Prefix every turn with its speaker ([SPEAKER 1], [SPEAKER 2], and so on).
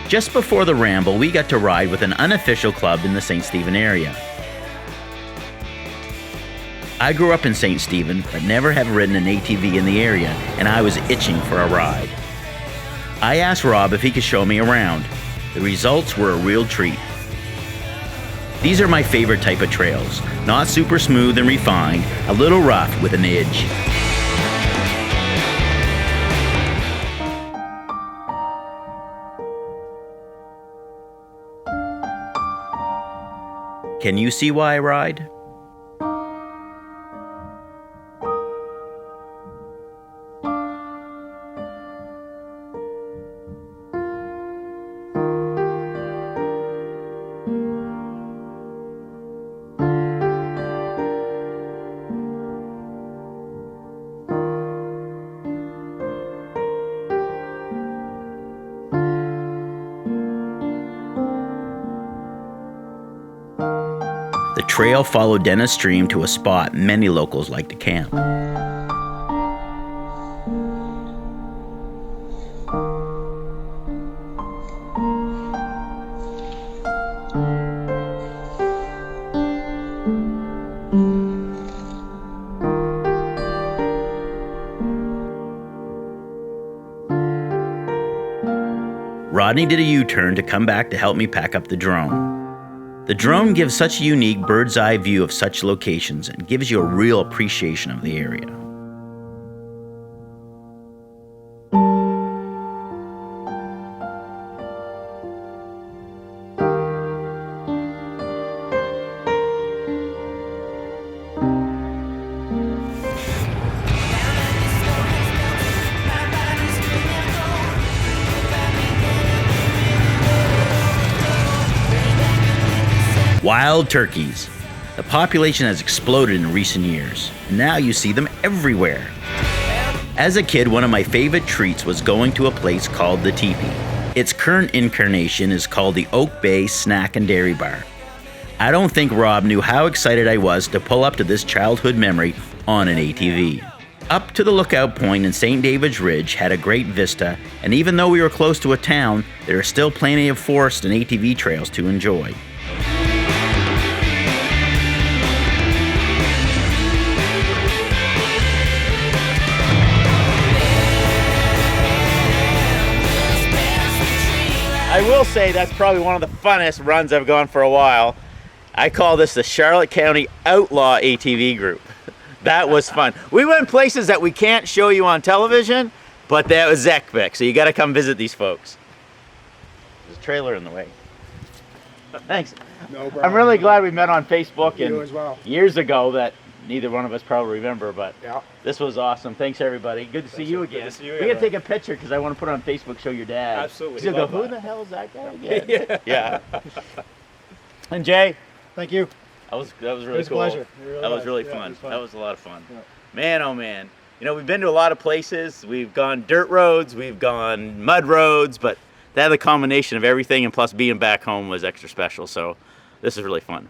[SPEAKER 1] Just before the Ramble, we got to ride with an unofficial club in the St. Stephen area. I grew up in St. Stephen, but never have ridden an ATV in the area, and I was itching for a ride. I asked Rob if he could show me around. The results were a real treat. These are my favorite type of trails, not super smooth and refined, a little rough with an edge. Can you see why I ride? The trail followed Dennis Stream to a spot many locals like to camp. Rodney did a U-turn to come back to help me pack up the drone. The drone gives such a unique bird's eye view of such locations and gives you a real appreciation of the area. Wild turkeys. The population has exploded in recent years, and now you see them everywhere. As a kid, one of my favorite treats was going to a place called the Teepee. Its current incarnation is called the Oak Bay Snack and Dairy Bar. I don't think Rob knew how excited I was to pull up to this childhood memory on an ATV. Up to the lookout point in St. David's Ridge had a great vista, and even though we were close to a town, there are still plenty of forest and ATV trails to enjoy. I will say that's probably one of the funnest runs I've gone for a while. I call this the Charlotte County Outlaw ATV Group. That was fun. We went places that we can't show you on television, but that was Zekbeck, so you got to come visit these folks. There's a trailer in the way. Thanks.
[SPEAKER 2] No problem.
[SPEAKER 1] I'm really glad we met on Facebook
[SPEAKER 2] You as well.
[SPEAKER 1] years ago that neither one of us probably remember, but
[SPEAKER 2] Yeah.
[SPEAKER 1] this was awesome. Thanks, everybody. Good to see you again.
[SPEAKER 3] Good to see you
[SPEAKER 1] We
[SPEAKER 3] again,
[SPEAKER 1] gotta take a picture because I want to put it on Facebook, show your dad.
[SPEAKER 3] Absolutely.
[SPEAKER 1] He'll go,
[SPEAKER 3] Love
[SPEAKER 1] who
[SPEAKER 3] that.
[SPEAKER 1] the hell is that guy again? Yeah. And Jay,
[SPEAKER 2] Thank you.
[SPEAKER 1] that was really
[SPEAKER 2] It was a
[SPEAKER 1] cool.
[SPEAKER 2] pleasure. It really
[SPEAKER 1] That was
[SPEAKER 2] was.
[SPEAKER 1] really
[SPEAKER 2] Yeah, it
[SPEAKER 1] fun.
[SPEAKER 2] was fun.
[SPEAKER 1] That was a lot of fun.
[SPEAKER 2] Yeah.
[SPEAKER 1] Man, oh man. You know, we've been to a lot of places. We've gone dirt roads, we've gone mud roads, but that the combination of everything and plus being back home was extra special. So this is really fun.